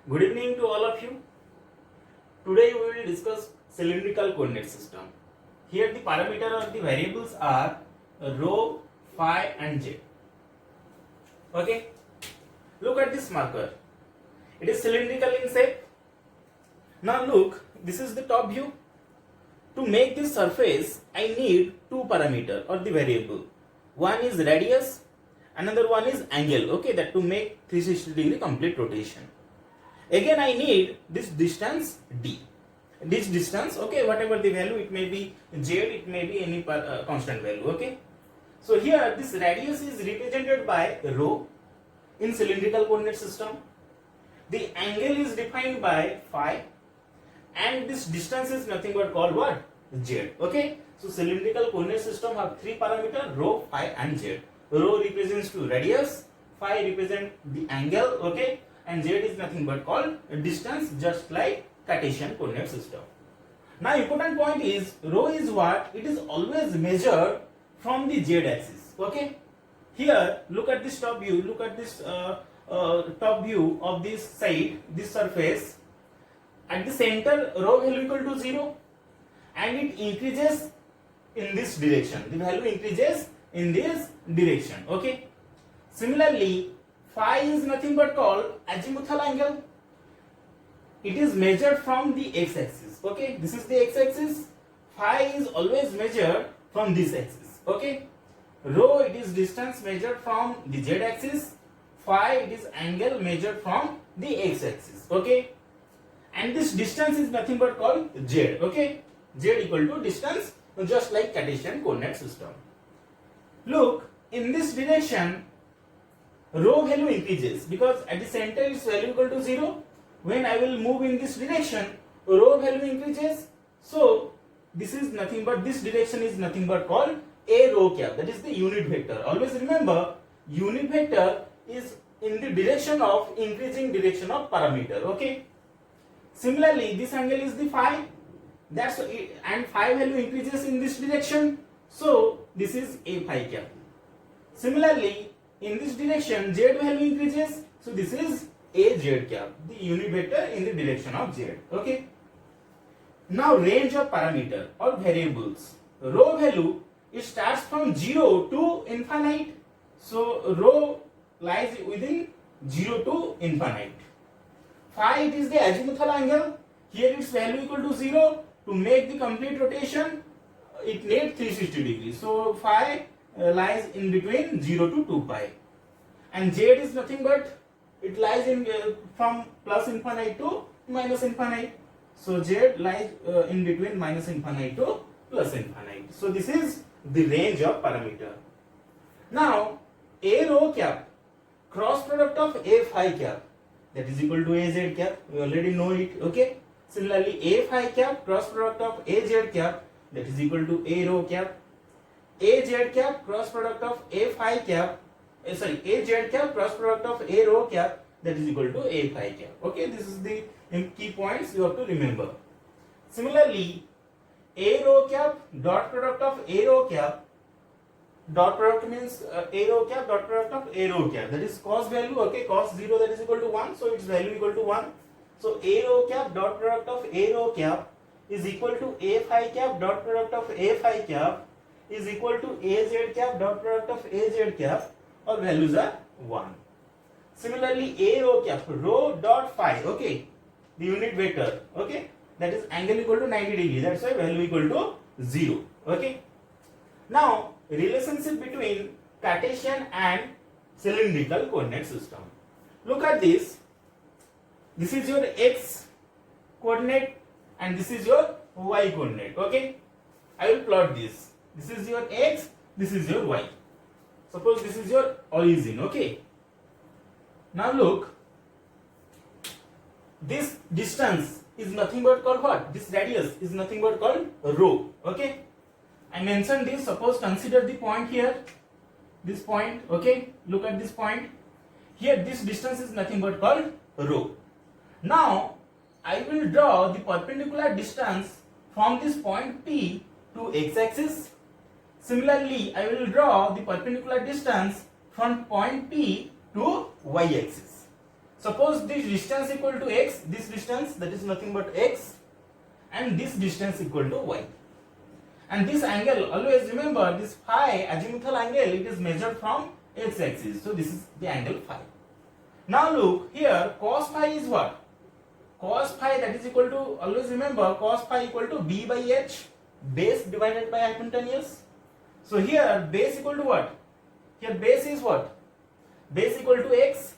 Good evening to all of you. Today we will discuss cylindrical coordinate system. Here the parameter or the variables are rho, phi and z. Okay. Look at this marker. It is cylindrical in shape. Now look, this is the top view. To make this surface, I need two parameter or the variable. One is radius, another one is angle. Okay, that to make 360-degree complete rotation. Again, I need this distance d. This distance, okay, whatever the value, it may be z, it may be any constant value. Okay. So here this radius is represented by rho in cylindrical coordinate system. The angle is defined by phi, and this distance is nothing but called what? Z. Okay. So cylindrical coordinate system have three parameters: rho, phi and z. Rho represents to radius, phi represent the angle, okay, and z is nothing but called distance, just like Cartesian coordinate system. Now important point is rho is what? It is always measured from the z axis. Okay. Here look at this top view. Look at this top view of this side, this surface. At the center, rho value equal to 0, and it increases in this direction. The value increases in this direction. Okay. Similarly, phi is nothing but called azimuthal angle. It is measured from the x-axis. Okay. This is the x-axis. Phi is always measured from this axis. Okay. Rho, it is distance measured from the z-axis. Phi, it is angle measured from the x-axis. Okay. And this distance is nothing but called z. Okay. Z equal to distance, just like Cartesian coordinate system. Look, in this direction, rho value increases because at the center its value equal to 0. When I will move in this direction, rho value increases. So this is nothing but, this direction is nothing but called a rho cap. That is the unit vector. Always remember, unit vector is in the direction of increasing direction of parameter. Okay. Similarly, this angle is the phi. That's it, and phi value increases in this direction. So this is a phi cap. Similarly, in this direction, z value increases. So this is a z cap, the unit vector in the direction of z. Okay. Now range of parameter or variables. Rho value, it starts from 0 to infinite. So rho lies within 0 to infinite. Phi, it is the azimuthal angle. Here its value equal to 0. To make the complete rotation, it needs 360 degrees. So phi lies in between 0 to 2 pi. And z is nothing but, it lies in from plus infinite to minus infinite. So z lies in between minus infinite to plus infinite. So this is the range of parameter. Now a rho cap cross product of a phi cap, that is equal to a z cap. We already know it. Okay. Similarly, a phi cap cross product of a z cap, that is equal to a rho cap. A z cap cross product of a phi cap, a z cap cross product of a rho cap, that is equal to a phi cap. Okay, this is the key points you have to remember. Similarly, a rho cap dot product of a rho cap, dot product means a rho cap dot product of a rho cap, that is cos value. Okay, cos 0, that is equal to 1, so its value equal to 1. So a rho cap dot product of a rho cap is equal to a phi cap dot product of a phi cap is equal to a z cap dot product of a z cap. All values are 1. Similarly, a rho cap, rho dot phi, okay, the unit vector, okay, that is angle equal to 90 degree. That's why value equal to 0. Okay. Now relationship between Cartesian and cylindrical coordinate system. Look at this. This is your x coordinate and this is your y coordinate. Okay. I will plot this. This is your x, this is your y. Suppose this is your origin. Okay. Now look, this distance is nothing but called what? This radius is nothing but called rho. Okay. I mentioned this. Suppose consider the point here. This point. Okay. Look at this point. Here this distance is nothing but called rho. Now I will draw the perpendicular distance from this point P to x-axis. Similarly, I will draw the perpendicular distance from point P to y-axis. Suppose this distance equal to x, this distance that is nothing but x, and this distance equal to y. And this angle, always remember this phi azimuthal angle, it is measured from x axis. So this is the angle phi. Now look here, cos phi is what? Cos phi, that is equal to, always remember cos phi equal to b by h, base divided by hypotenuse. So here base equal to what? Here base is what? Base equal to x,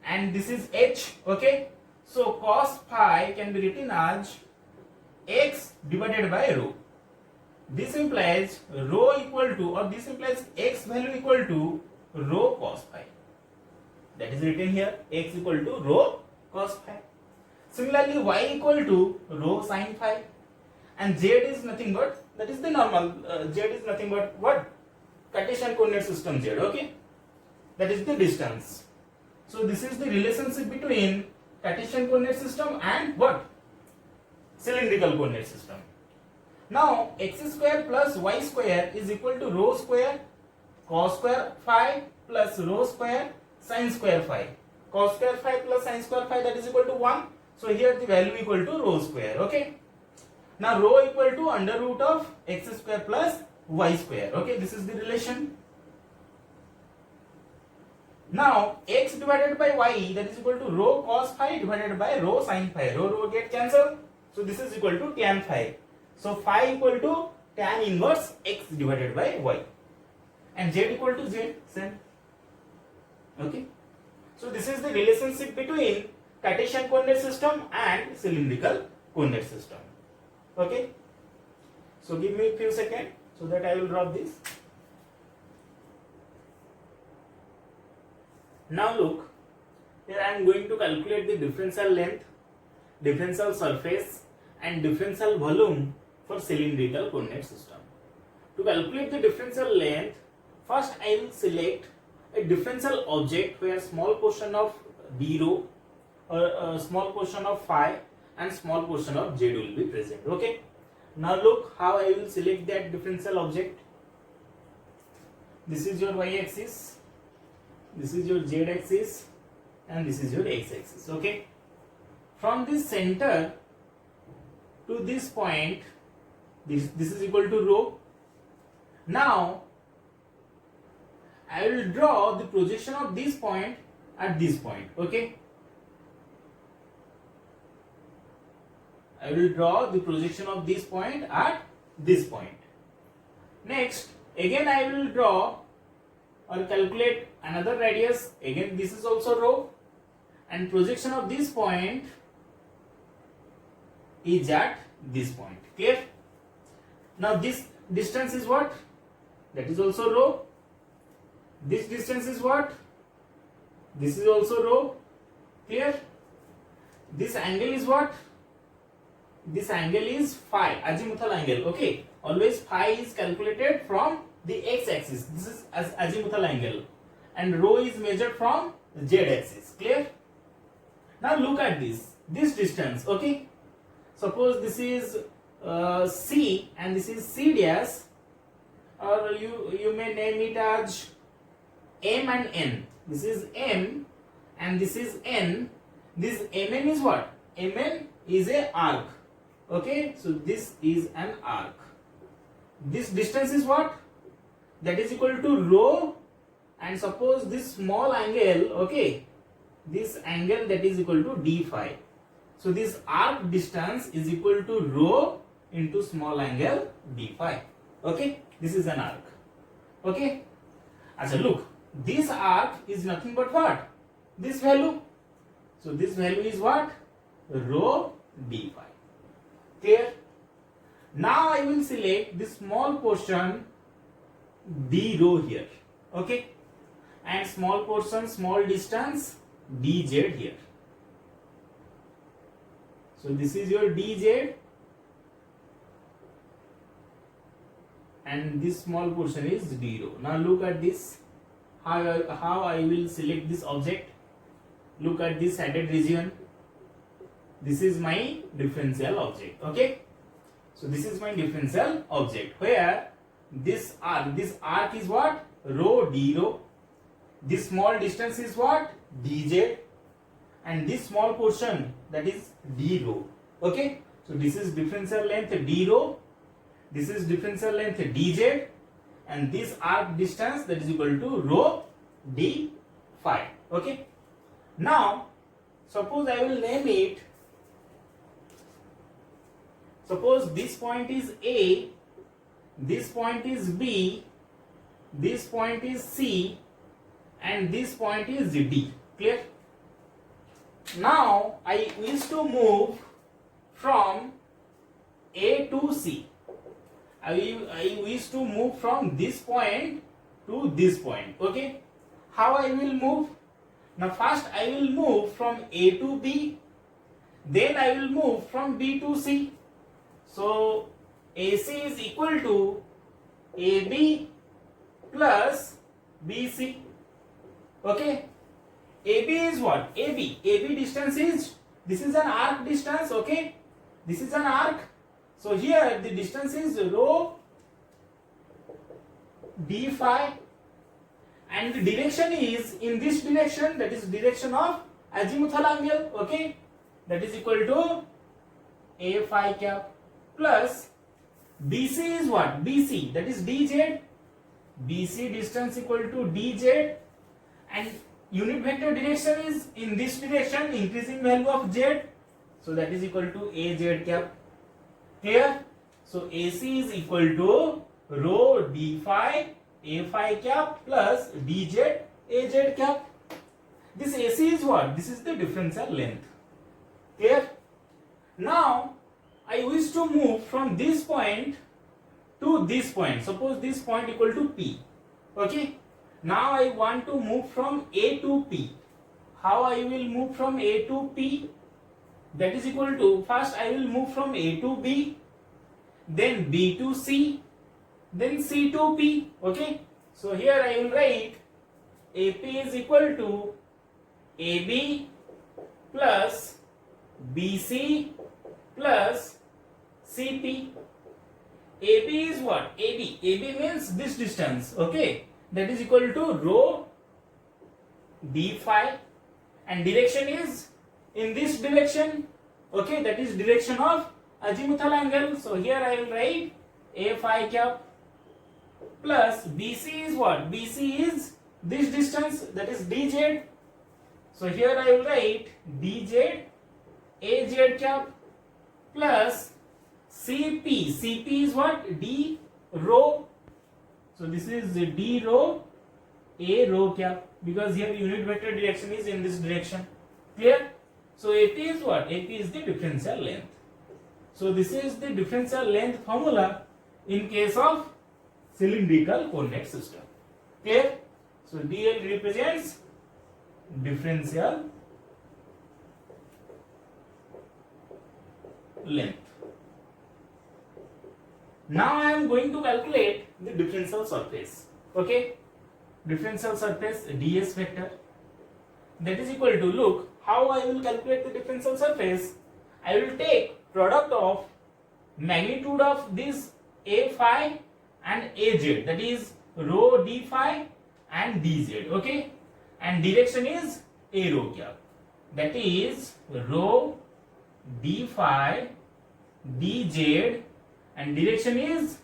and this is h, okay? So cos phi can be written as x divided by rho. This implies rho equal to, or this implies x value equal to rho cos phi. That is written here, x equal to rho cos phi. Similarly, y equal to rho sin phi, and z is nothing but, that is the normal, z is nothing but what? Cartesian coordinate system z, okay? That is the distance. So this is the relationship between Cartesian coordinate system and what? Cylindrical coordinate system. Now x square plus y square is equal to rho square cos square phi plus rho square sin square phi. Cos square phi plus sin square phi, that is equal to 1. So here the value equal to rho square, okay? Now rho equal to under root of x square plus y square, okay? This is the relation. Now x divided by y, that is equal to rho cos phi divided by rho sin phi. Rho get cancelled. So this is equal to tan phi. So phi equal to tan inverse x divided by y. And z equal to z, same. Okay. So this is the relationship between Cartesian coordinate system and cylindrical coordinate system. Okay. So give me a few seconds so that I will drop this. Now look, here I am going to calculate the differential length, differential surface and differential volume for cylindrical coordinate system. To calculate the differential length, first I will select a differential object where small portion of d rho or a small portion of phi and small portion of z will be present. Okay. Now look how I will select that differential object. This is your y axis, this is your z axis, and this is your x axis. Okay. From this center to this point, this is equal to rho. Now I will draw the projection of this point at this point. Okay. I will draw the projection of this point at this point. Next, again I will draw or calculate another radius. Again this is also rho, and projection of this point is at this point. Clear? Now this distance is what? That is also rho. This distance is what? This is also rho. Clear? This angle is what? This angle is phi, azimuthal angle. Okay. Always phi is calculated from the x axis. This is as azimuthal angle, and rho is measured from z axis. Clear? Now look at this. This distance. Okay. Suppose this is C and this is C dash, or you may name it as M and N. This is M and this is N. This Mn is what? Mn is a arc. Okay, so this is an arc. This distance is what? That is equal to rho, and suppose this small angle, okay, this angle that is equal to d phi. So this arc distance is equal to rho into small angle d phi. Okay, this is an arc. Okay, so look, this arc is nothing but what? This value. So this value is what? Rho d phi. Clear? Now I will select this small portion d rho here. Okay, and small portion, small distance dz here. So this is your dz, and this small portion is d rho. Now look at this, how I will select this object. Look at this shaded region. This is my differential object. Okay, so this is my differential object where this arc is what? Rho d rho. This small distance is what? dz, and this small portion, that is d rho. Okay, so this is differential length d rho, this is differential length dz, and this arc distance, that is equal to rho d phi. Okay, now suppose I will name it, suppose this point is A, this point is B, this point is C, and this point is D. Clear? Now I wish to move from A to C. I wish to move from this point to this point. Okay, how I will move? Now first I will move from A to B, then I will move from B to C. So AC is equal to AB plus BC. Okay, AB is what? AB distance is, this is an arc distance. Okay, this is an arc. So here the distance is rho d phi, and the direction is in this direction, that is direction of azimuthal angle. Okay, that is equal to A phi cap plus BC is what? BC, that is dz. BC distance equal to dz, and unit vector direction is in this direction, increasing value of z, so that is equal to Az cap. Clear? So AC is equal to rho d phi A phi cap plus dz Az cap. This AC is what? This is the differential length. Clear? Now I wish to move from this point to this point. Suppose this point equal to P. Okay, now I want to move from A to P. How I will move from A to P? That is equal to, first I will move from A to B, then B to C, then C to P. Okay, so here I will write AP is equal to AB plus BC plus CP. AB is what? AB means this distance. Okay, that is equal to rho d phi, and direction is in this direction. Okay, that is direction of azimuthal angle. So here I will write A phi cap plus BC is what? BC is this distance, that is dz. So here I will write dz Az cap plus CP. CP is what? D rho. So this is D rho A rho cap, because here unit vector direction is in this direction. Clear? So AP is what? AP is the differential length. So this is the differential length formula in case of cylindrical coordinate system. Clear? So DL represents differential length. Now I am going to calculate the differential surface. Okay, differential surface ds vector, that is equal to, look how I will calculate the differential surface. I will take product of magnitude of this A phi and Az, that is rho d phi and dz. Okay, and direction is A rho cap, that is rho d phi dz, and direction is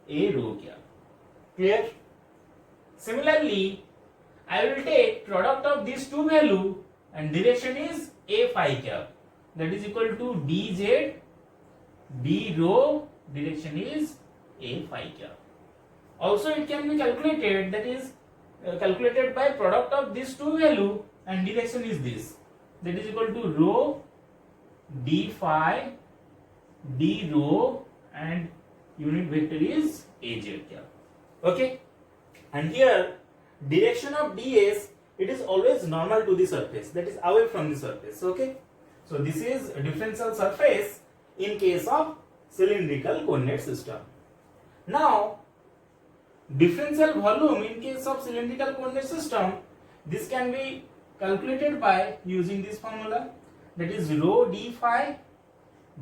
A rho cap. Clear? Similarly, I will take product of these two value and direction is A phi cap, that is equal to dz d rho, direction is A phi cap. Also it can be calculated, that is calculated by product of these two value and direction is this, that is equal to rho d phi d rho, and unit vector is Az cap. Okay, and here direction of ds, it is always normal to the surface, that is away from the surface. Okay, so this is a differential surface in case of cylindrical coordinate system. Now differential volume in case of cylindrical coordinate system, this can be calculated by using this formula, that is rho d phi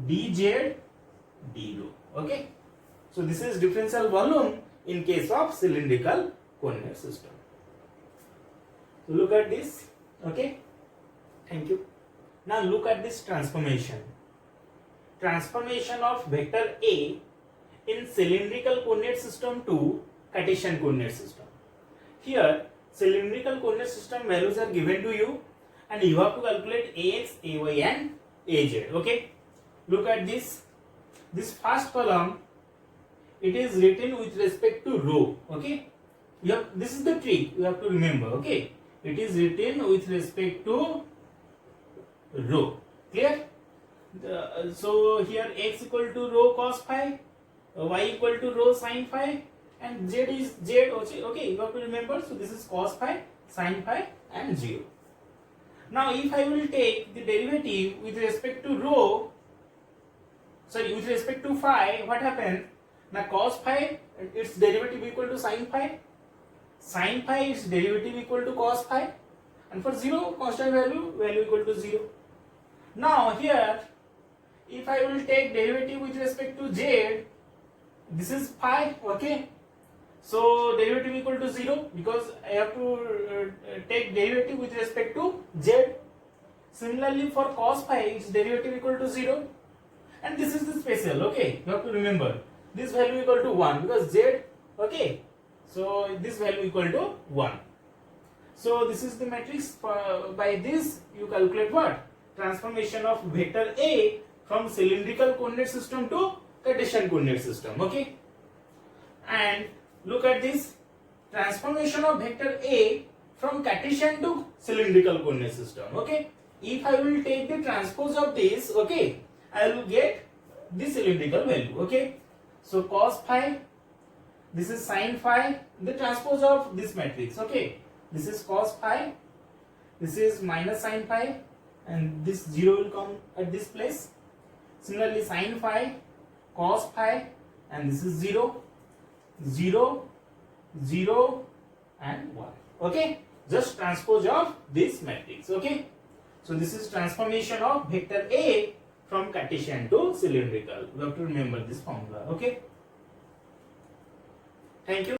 dz d rho. Okay, so this is differential volume in case of cylindrical coordinate system. So look at this. Okay, Thank you. Now look at this transformation. Transformation of vector A in cylindrical coordinate system to Cartesian coordinate system. Here cylindrical coordinate system values are given to you and you have to calculate Ax, Ay and Az. Okay. Look at this. This first column, it is written with respect to rho. Okay. This is the trick you have to remember. Okay. It is written with respect to rho. Clear? So here x equal to rho cos phi, y equal to rho sin phi, and z is z. Okay, you have to remember. So this is cos phi, sin phi, and 0. Now if I will take the derivative with respect to rho, with respect to phi, what happens? Now cos phi, its derivative equal to sin phi. Sin phi, its derivative equal to cos phi, and for 0 constant value equal to 0. Now here, if I will take derivative with respect to z, this is phi. Okay, so derivative equal to 0 because I have to take derivative with respect to z. Similarly for cos phi, its derivative equal to 0, and this is the special. Okay, you have to remember this value equal to 1 because z. Okay, so this value equal to 1. So this is the matrix. By this you calculate what? Transformation of vector A from cylindrical coordinate system to Cartesian coordinate system. Okay, and look at this transformation of vector A from Cartesian to cylindrical coordinate system. Okay, if I will take the transpose of this, okay, I will get the cylindrical value. Okay, so cos phi, this is sin phi, the transpose of this matrix. Okay, this is cos phi, this is minus sin phi, and this 0 will come at this place. Similarly sin phi, cos phi, and this is 0, 0, 0 and 1. Okay, just transpose of this matrix. Okay, so this is transformation of vector A from Cartesian to cylindrical. You have to remember this formula. Okay, thank you.